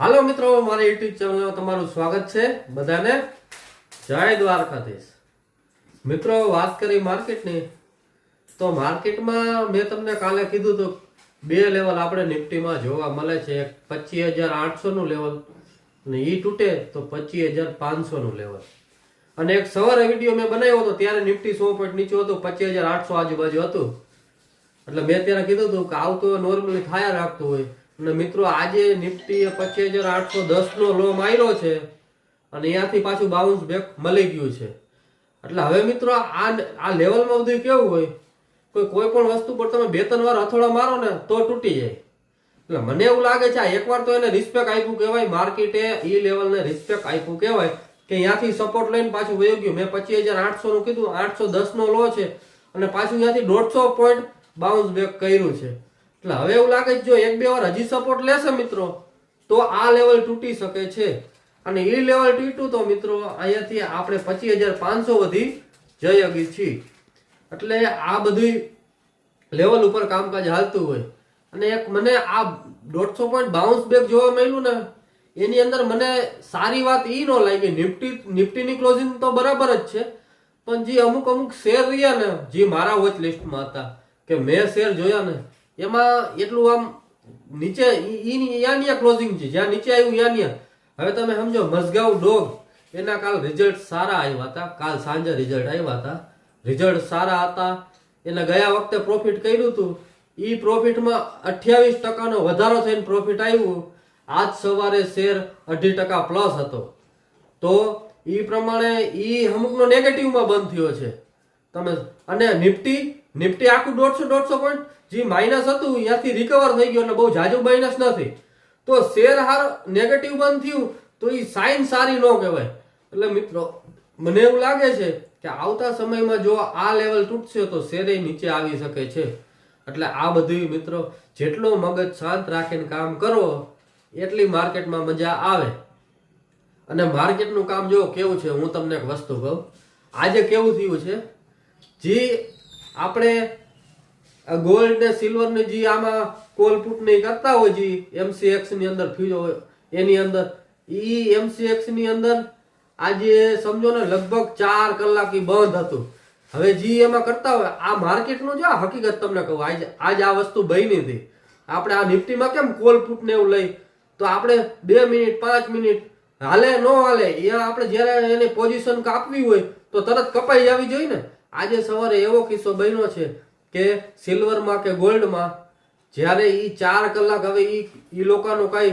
હાલો મિત્રો, મારી યુટ્યુબ ચેનલમાં તમારું સ્વાગત છે. બધાને જય દ્વારકાધીશ. મિત્રો, વાત કરી માર્કેટની, તો માર્કેટમાં મેં તમને કાલે કીધું તો બે લેવલ આપણે નિફ્ટીમાં જોવા મળે છે. એક 25,800 નું લેવલ અને ઈ તૂટે તો 25,500 નું લેવલ. અને એક સવારે વિડીયો મેં બનાવ્યો હતો ત્યારે નિફ્ટી 100 પોઈન્ટ નીચું હતું, 25,800 આજુબાજુ હતું. એટલે મેં ત્યારે કીધું હતું કે આવું તો નોર્મલી થયા રાખતું હોય. અને મિત્રો, આજે નિફ્ટી 25,810 નો લો માર્યો છે અને અહીંયાથી પાછું બાઉન્સ બેક મળી ગયું છે. એટલે હવે મિત્રો, આ લેવલમાં બધું કેવું હોય, કોઈ પણ વસ્તુ પર તમે 2-3 વાર હથોડા મારો ને તો તૂટી જાય. એટલે મને એવું લાગે છે આ એકવાર તો એને રિસ્પેક્ટ આપ્યું કહેવાય, માર્કેટે ઈ લેવલને રિસ્પેક્ટ આપ્યું કહેવાય કે અહીંયાથી સપોર્ટ લઈને પાછું વયો ગયું. મેં 25,800 નું કીધું, 810 નો લો છે અને પાછું અહીંયાથી 150 પોઈન્ટ બાઉન્સ બેક કર્યું છે. એટલે હવે એવું લાગે છે જો 1-2 વાર હજી સપોર્ટ લેશે મિત્રો તો આ લેવલ તૂટી શકે છે. અને એ લેવલ તૂટ્યું તો મિત્રો અહીંયાથી આપણે 25,500 વધી જઈ શકી છીએ. એટલે આ બધી લેવલ ઉપર કામકાજ હાલતું હોય. અને એક મને આ 150 પોઈન્ટ બાઉન્સ બેક જોવા મળ્યું ને, એની અંદર મને સારી વાત ઈ ન લાગી. નિફ્ટીની ક્લોઝિંગ તો બરાબર જ છે, પણ જે અમુક શેર રહ્યા ને, જે મારા વોચ લિસ્ટમાં હતા કે મેં શેર જોયા ને, એમાં એટલું આમ નીચે યાનિયા ક્લોઝિંગ છે, જ્યાં નીચે આવ્યું યાનિયા. હવે તમે સમજો, મઝગાઉ ડોગ એના કાલ રિઝલ્ટ સારા આવ્યા હતા, કાલ સાંજે રિઝલ્ટ આવ્યા હતા, રિઝલ્ટ સારા હતા. એને ગયા વખતે પ્રોફિટ કર્યું હતું, ઈ પ્રોફિટમાં 28% નો વધારો થઈને પ્રોફિટ આવ્યું. આજ સવારે શેર 2.5% પ્લસ હતો. તો ઈ પ્રમાણે ઈ અમુકનો નેગેટિવમાં બંધ થયો છે. તમે અને નિફ્ટી આખું 150 પોઈન્ટ જે માઇનસ હતું ત્યાંથી રિકવર થઈ ગયો, એટલે બહુ જાજુ માઇનસ નથી. તો શેર હાર નેગેટિવ બંધ થયું તો એ સાઇન સારી ન કહેવાય. એટલે મિત્રો, મને એવું લાગે છે કે આવતા સમયમાં જો આ લેવલ તૂટશે તો શેરે નીચે આવી શકે છે. એટલે આ બધું મિત્રો, જેટલો મગજ શાંત રાખીને કામ કરો એટલી માર્કેટમાં મજા આવે. અને માર્કેટનું કામ જો કેવું છે, હું તમને એક વસ્તુ કહું. આજે કેવું થયું છે, જે આપણે ગોલ્ડ ને સિલ્વર ને જે આમાં કોલ પુટ ને કરતા હોય, જે MCX ની અંદર ફ્યુઝ હોય એની અંદર, ઈ MCX ની અંદર આજે સમજો ને લગભગ 4 કલાક બંધ હતું. હવે જે એમાં કરતા હોય, આ માર્કેટનું જો હકીકત તમને કહું, આજ આ વસ્તુ બની હતી. આપણે આ નિફ્ટીમાં કેમ કોલ પુટ ને એવું લઈ તો આપણે 2 મિનિટ 5 મિનિટ હાલે ન હાલે, અહીંયા આપણે જયારે એની પોઝિશન કાપવી હોય તો તરત કપાઈ જવી જોઈએ ને. આજે સવારે એવો કિસ્સો બન્યો છે કે સિલ્વરમાં કે ગોલ્ડમાં જ્યારે ઈ 4 કલાક, હવે ઈ લોકોનું કઈ